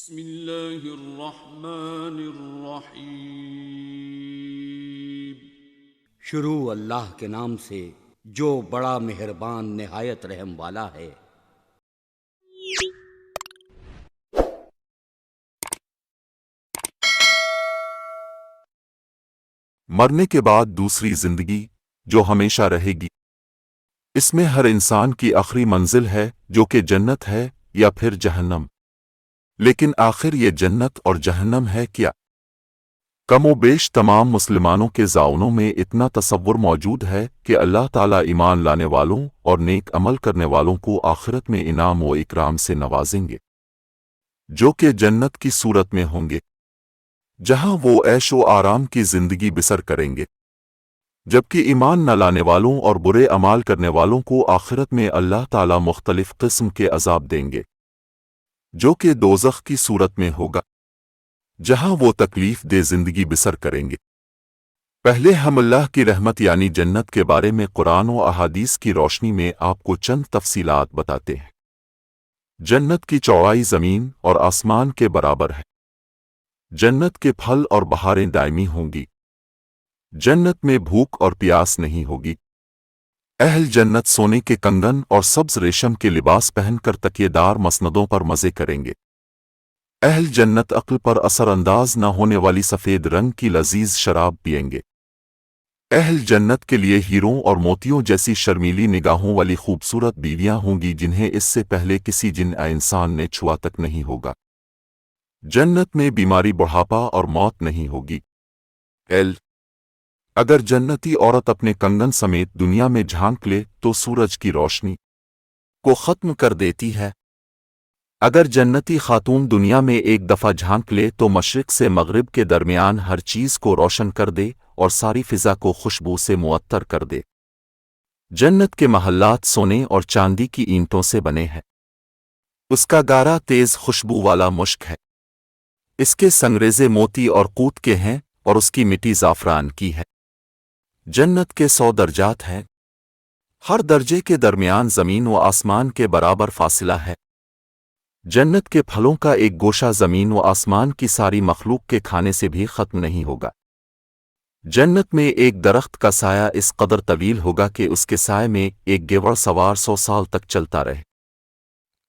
بسم اللہ الرحمن الرحیم۔ شروع اللہ کے نام سے جو بڑا مہربان نہایت رحم والا ہے۔ مرنے کے بعد دوسری زندگی جو ہمیشہ رہے گی، اس میں ہر انسان کی آخری منزل ہے جو کہ جنت ہے یا پھر جہنم۔ لیکن آخر یہ جنت اور جہنم ہے کیا؟ کم و بیش تمام مسلمانوں کے ذہنوں میں اتنا تصور موجود ہے کہ اللہ تعالیٰ ایمان لانے والوں اور نیک عمل کرنے والوں کو آخرت میں انعام و اکرام سے نوازیں گے، جو کہ جنت کی صورت میں ہوں گے، جہاں وہ عیش و آرام کی زندگی بسر کریں گے، جبکہ ایمان نہ لانے والوں اور برے اعمال کرنے والوں کو آخرت میں اللہ تعالیٰ مختلف قسم کے عذاب دیں گے، جو کہ دوزخ کی صورت میں ہوگا، جہاں وہ تکلیف دہ زندگی بسر کریں گے۔ پہلے ہم اللہ کی رحمت یعنی جنت کے بارے میں قرآن و احادیث کی روشنی میں آپ کو چند تفصیلات بتاتے ہیں۔ جنت کی چوڑائی زمین اور آسمان کے برابر ہے۔ جنت کے پھل اور بہاریں دائمی ہوں گی۔ جنت میں بھوک اور پیاس نہیں ہوگی۔ اہل جنت سونے کے کنگن اور سبز ریشم کے لباس پہن کر تکیے دار مسندوں پر مزے کریں گے۔ اہل جنت عقل پر اثر انداز نہ ہونے والی سفید رنگ کی لذیذ شراب پئیں گے۔ اہل جنت کے لیے ہیروں اور موتیوں جیسی شرمیلی نگاہوں والی خوبصورت بیویاں ہوں گی جنہیں اس سے پہلے کسی جن انسان نے چھوا تک نہیں ہوگا۔ جنت میں بیماری، بڑھاپا اور موت نہیں ہوگی۔ اگر جنتی عورت اپنے کنگن سمیت دنیا میں جھانک لے تو سورج کی روشنی کو ختم کر دیتی ہے۔ اگر جنتی خاتون دنیا میں ایک دفعہ جھانک لے تو مشرق سے مغرب کے درمیان ہر چیز کو روشن کر دے اور ساری فضا کو خوشبو سے معطر کر دے۔ جنت کے محلات سونے اور چاندی کی اینٹوں سے بنے ہیں۔ اس کا گارا تیز خوشبو والا مشک ہے۔ اس کے سنگریزے موتی اور قوت کے ہیں اور اس کی مٹی زعفران کی ہے۔ جنت کے 100 درجات ہیں۔ ہر درجے کے درمیان زمین و آسمان کے برابر فاصلہ ہے۔ جنت کے پھلوں کا ایک گوشہ زمین و آسمان کی ساری مخلوق کے کھانے سے بھی ختم نہیں ہوگا۔ جنت میں ایک درخت کا سایہ اس قدر طویل ہوگا کہ اس کے سائے میں ایک گھوڑ سوار 100 سال تک چلتا رہے،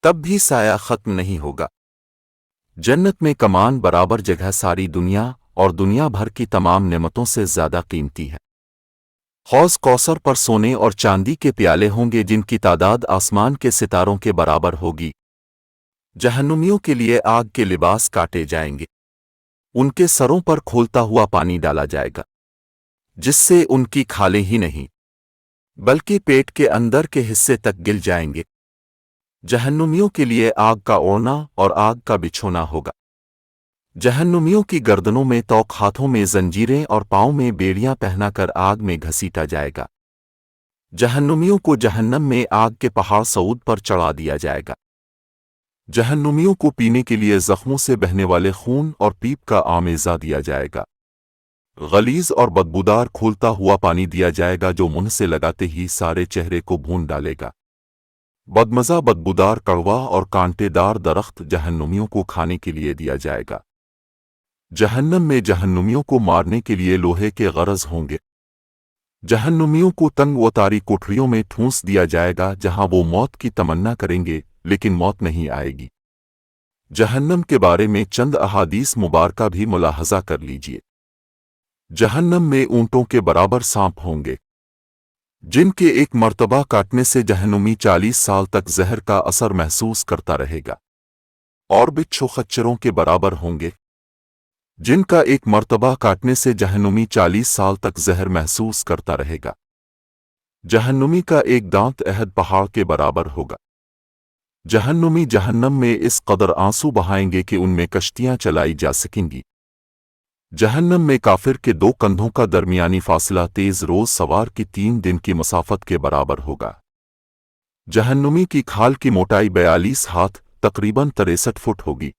تب بھی سایہ ختم نہیں ہوگا۔ جنت میں کمان برابر جگہ ساری دنیا اور دنیا بھر کی تمام نعمتوں سے زیادہ قیمتی ہے۔ حوض کوثر پر سونے اور چاندی کے پیالے ہوں گے جن کی تعداد آسمان کے ستاروں کے برابر ہوگی۔ جہنمیوں کے لیے آگ کے لباس کاٹے جائیں گے۔ ان کے سروں پر کھولتا ہوا پانی ڈالا جائے گا، جس سے ان کی کھالیں ہی نہیں بلکہ پیٹ کے اندر کے حصے تک گل جائیں گے۔ جہنمیوں کے لیے آگ کا اوڑھنا اور آگ کا بچھونا ہوگا۔ جہنمیوں کی گردنوں میں توق، ہاتھوں میں زنجیریں اور پاؤں میں بیڑیاں پہنا کر آگ میں گھسیٹا جائے گا۔ جہنمیوں کو جہنم میں آگ کے پہاڑ صعود پر چڑھا دیا جائے گا۔ جہنمیوں کو پینے کے لیے زخموں سے بہنے والے خون اور پیپ کا آمیزہ دیا جائے گا۔ غلیظ اور بدبودار کھولتا ہوا پانی دیا جائے گا جو منہ سے لگاتے ہی سارے چہرے کو بھون ڈالے گا۔ بدمزہ، بدبودار، کڑوا اور کانٹے دار درخت جہنمیوں کو کھانے کے لیے دیا جائے گا۔ جہنم میں جہنمیوں کو مارنے کے لیے لوہے کے غرض ہوں گے۔ جہنمیوں کو تنگ و تاری کوٹھریوں میں ٹھونس دیا جائے گا جہاں وہ موت کی تمنا کریں گے لیکن موت نہیں آئے گی۔ جہنم کے بارے میں چند احادیث مبارکہ بھی ملاحظہ کر لیجئے۔ جہنم میں اونٹوں کے برابر سانپ ہوں گے جن کے ایک مرتبہ کاٹنے سے جہنمی 40 سال تک زہر کا اثر محسوس کرتا رہے گا، اور بچھو خچروں کے برابر ہوں گے جن کا ایک مرتبہ کاٹنے سے جہنمی 40 سال تک زہر محسوس کرتا رہے گا۔ جہنمی کا ایک دانت احد پہاڑ کے برابر ہوگا۔ جہنمی جہنم میں اس قدر آنسو بہائیں گے کہ ان میں کشتیاں چلائی جا سکیں گی۔ جہنم میں کافر کے 2 کندھوں کا درمیانی فاصلہ تیز روز سوار کی 3 دن کی مسافت کے برابر ہوگا۔ جہنمی کی کھال کی موٹائی 42 ہاتھ تقریباً 63 فٹ ہوگی۔